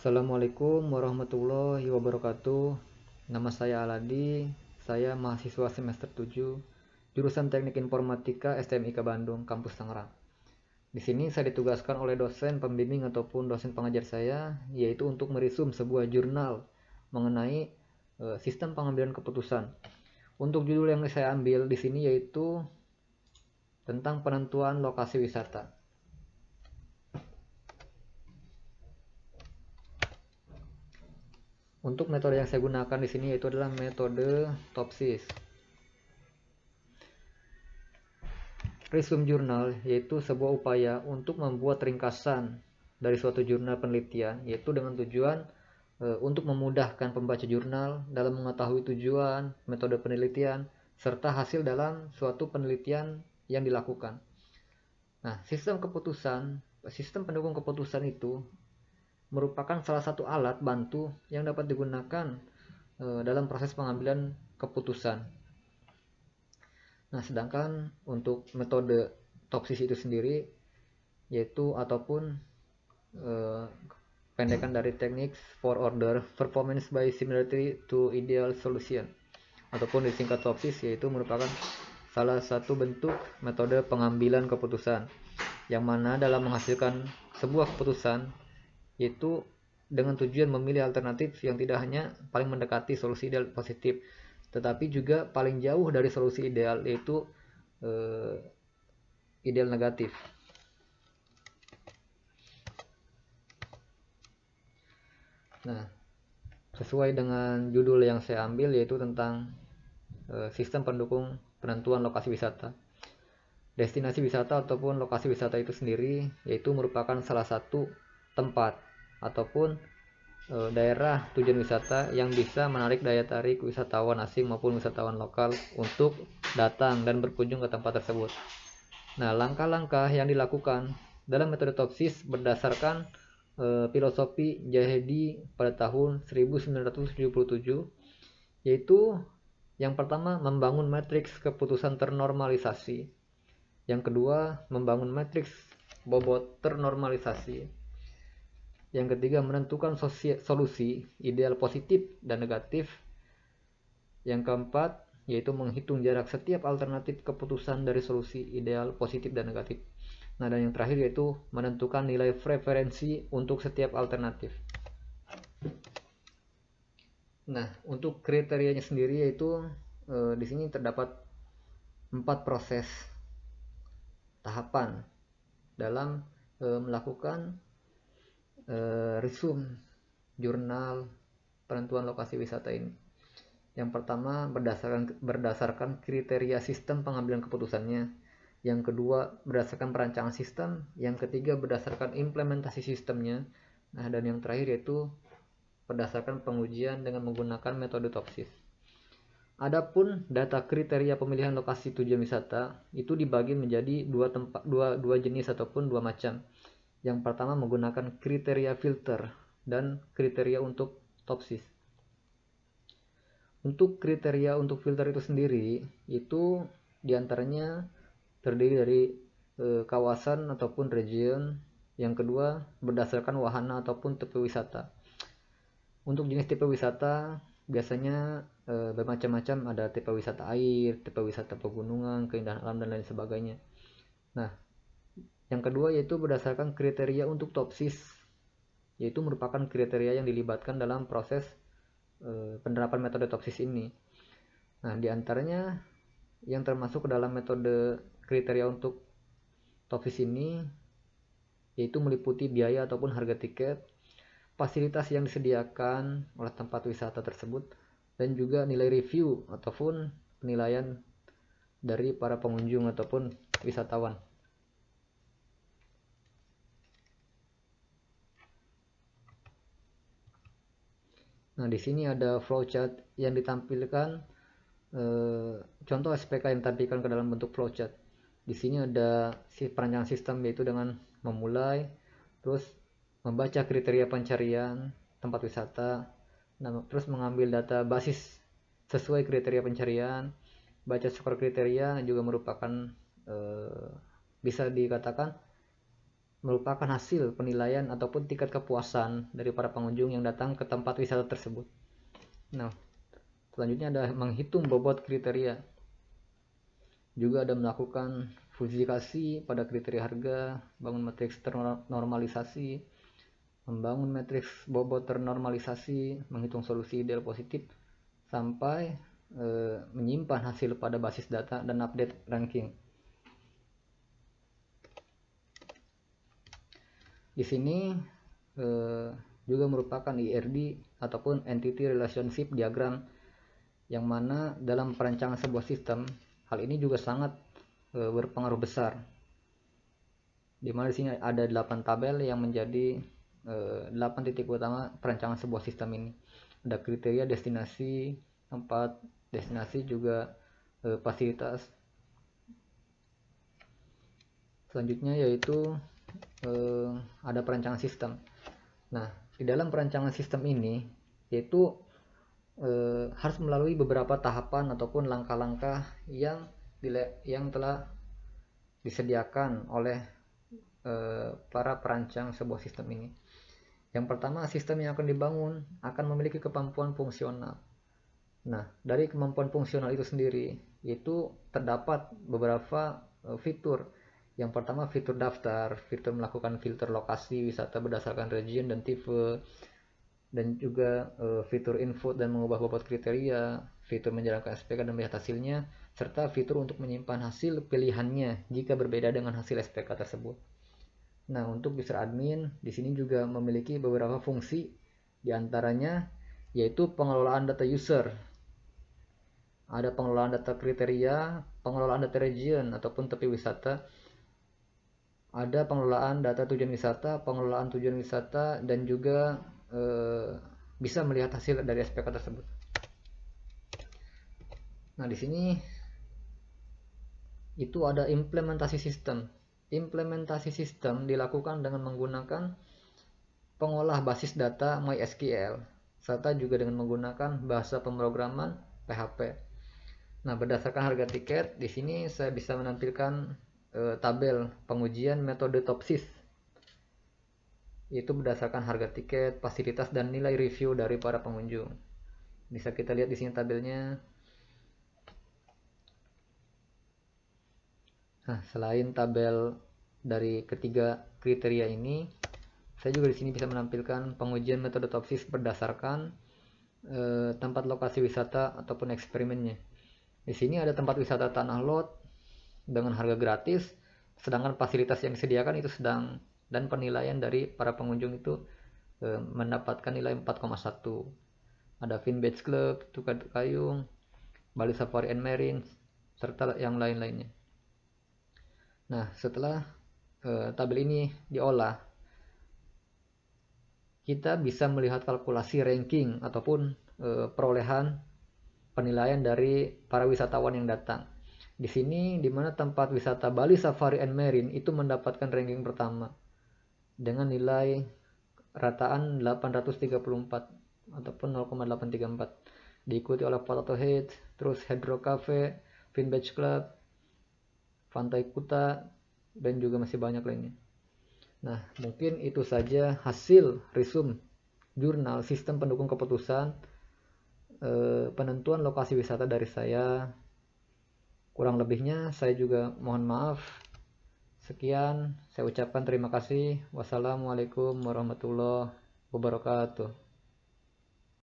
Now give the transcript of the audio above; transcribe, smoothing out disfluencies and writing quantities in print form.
Assalamualaikum warahmatullahi wabarakatuh. Nama saya Aladi, saya mahasiswa semester 7, jurusan Teknik Informatika STMIK Bandung, kampus Tangerang. Di sini saya ditugaskan oleh dosen pembimbing ataupun dosen pengajar saya, yaitu untuk merisum sebuah jurnal mengenai sistem pengambilan keputusan. Untuk judul yang saya ambil di sini yaitu tentang penentuan lokasi wisata. Untuk metode yang saya gunakan di sini yaitu adalah metode Topsis. Resume jurnal yaitu sebuah upaya untuk membuat ringkasan dari suatu jurnal penelitian, yaitu dengan tujuan untuk memudahkan pembaca jurnal dalam mengetahui tujuan, metode penelitian, serta hasil dalam suatu penelitian yang dilakukan. Nah, sistem pendukung keputusan itu merupakan salah satu alat bantu yang dapat digunakan dalam proses pengambilan keputusan. Nah, sedangkan untuk metode Topsis itu sendiri yaitu ataupun pendekan dari Techniques for Order Performance by Similarity to Ideal Solution, ataupun disingkat Topsis, yaitu merupakan salah satu bentuk metode pengambilan keputusan yang mana dalam menghasilkan sebuah keputusan yaitu dengan tujuan memilih alternatif yang tidak hanya paling mendekati solusi ideal positif, tetapi juga paling jauh dari solusi ideal, yaitu ideal negatif. Nah, sesuai dengan judul yang saya ambil yaitu tentang sistem pendukung penentuan lokasi wisata. Destinasi wisata ataupun lokasi wisata itu sendiri yaitu merupakan salah satu tempat ataupun daerah tujuan wisata yang bisa menarik daya tarik wisatawan asing maupun wisatawan lokal untuk datang dan berkunjung ke tempat tersebut. Nah, langkah-langkah yang dilakukan dalam metode Topsis berdasarkan filosofi Jahedi pada tahun 1977, yaitu yang pertama membangun matriks keputusan ternormalisasi, yang kedua membangun matriks bobot ternormalisasi, yang ketiga menentukan solusi ideal positif dan negatif, yang keempat yaitu menghitung jarak setiap alternatif keputusan dari solusi ideal positif dan negatif. Nah, dan yang terakhir yaitu menentukan nilai preferensi untuk setiap alternatif. Nah, untuk kriterianya sendiri yaitu di sini terdapat 4 proses tahapan dalam melakukan resume jurnal penentuan lokasi wisata ini. Yang pertama berdasarkan kriteria sistem pengambilan keputusannya. Yang kedua berdasarkan perancangan sistem. Yang ketiga berdasarkan implementasi sistemnya. Nah, dan yang terakhir yaitu berdasarkan pengujian dengan menggunakan metode Topsis. Adapun data kriteria pemilihan lokasi tujuan wisata itu dibagi menjadi dua jenis ataupun dua macam. Yang pertama menggunakan kriteria filter dan kriteria untuk Topsis. Untuk kriteria untuk filter itu sendiri itu diantaranya terdiri dari kawasan ataupun region. Yang kedua berdasarkan wahana ataupun tipe wisata. Untuk jenis tipe wisata biasanya bermacam-macam, ada tipe wisata air, tipe wisata pegunungan, keindahan alam dan lain sebagainya. Nah, yang kedua yaitu berdasarkan kriteria untuk Topsis, yaitu merupakan kriteria yang dilibatkan dalam proses penerapan metode Topsis ini. Nah, diantaranya yang termasuk ke dalam metode kriteria untuk Topsis ini yaitu meliputi biaya ataupun harga tiket, fasilitas yang disediakan oleh tempat wisata tersebut, dan juga nilai review ataupun penilaian dari para pengunjung ataupun wisatawan. Nah, di sini ada flowchart yang ditampilkan, contoh SPK yang ditampilkan ke dalam bentuk flowchart. Di sini ada perancangan sistem yaitu dengan memulai, terus membaca kriteria pencarian tempat wisata, terus mengambil data basis sesuai kriteria pencarian, baca skor kriteria juga merupakan bisa dikatakan merupakan hasil penilaian ataupun tingkat kepuasan dari para pengunjung yang datang ke tempat wisata tersebut. Nah, selanjutnya ada menghitung bobot kriteria. Juga ada melakukan verifikasi pada kriteria harga, bangun matriks ternormalisasi, membangun matriks bobot ternormalisasi, menghitung solusi ideal positif, sampai menyimpan hasil pada basis data dan update ranking. Di sini juga merupakan ERD ataupun Entity Relationship Diagram, yang mana dalam perancangan sebuah sistem hal ini juga sangat berpengaruh besar. Di mana di sini ada 8 tabel yang menjadi 8 titik utama perancangan sebuah sistem ini. Ada kriteria, destinasi, tempat, destinasi juga fasilitas. Selanjutnya yaitu ada perancangan sistem. Nah, di dalam perancangan sistem ini yaitu harus melalui beberapa tahapan ataupun langkah-langkah yang telah disediakan oleh para perancang sebuah sistem ini. Yang pertama, sistem yang akan dibangun akan memiliki kemampuan fungsional. Nah, dari kemampuan fungsional itu sendiri itu terdapat beberapa fitur. Yang pertama, fitur daftar, fitur melakukan filter lokasi wisata berdasarkan region dan tipe, dan juga fitur input dan mengubah bobot kriteria, fitur menjalankan SPK dan melihat hasilnya, serta fitur untuk menyimpan hasil pilihannya jika berbeda dengan hasil SPK tersebut. Nah, untuk user admin di sini juga memiliki beberapa fungsi, diantaranya yaitu pengelolaan data user. Ada pengelolaan data kriteria, pengelolaan data region ataupun tepi wisata, ada pengelolaan data tujuan wisata, pengelolaan tujuan wisata, dan juga bisa melihat hasil dari SPK tersebut. Nah, di sini itu ada implementasi sistem. Implementasi sistem dilakukan dengan menggunakan pengolah basis data MySQL serta juga dengan menggunakan bahasa pemrograman PHP. Nah, berdasarkan harga tiket, di sini saya bisa menampilkan tabel pengujian metode TOPSIS. Itu berdasarkan harga tiket, fasilitas, dan nilai review dari para pengunjung. Bisa kita lihat di sini tabelnya. Nah, selain tabel dari ketiga kriteria ini, saya juga di sini bisa menampilkan pengujian metode TOPSIS berdasarkan tempat lokasi wisata ataupun eksperimennya. Di sini ada tempat wisata Tanah Lot dengan harga gratis, sedangkan fasilitas yang disediakan itu sedang, dan penilaian dari para pengunjung itu mendapatkan nilai 4,1. Ada Fin Beach Club, Tukar Kayung, Bali Safari and Marine, serta yang lain-lainnya. Nah, setelah tabel ini diolah, kita bisa melihat kalkulasi ranking ataupun perolehan penilaian dari para wisatawan yang datang. Di sini di mana tempat wisata Bali Safari and Marine itu mendapatkan ranking pertama dengan nilai rataan 834 ataupun 0,834. Diikuti oleh Potato Head, terus Hydro Cafe, Fin Beach Club, Pantai Kuta, dan juga masih banyak lainnya. Nah, mungkin itu saja hasil resume jurnal sistem pendukung keputusan penentuan lokasi wisata dari saya. Kurang lebihnya saya juga mohon maaf. Sekian, saya ucapkan terima kasih. Wassalamualaikum warahmatullahi wabarakatuh.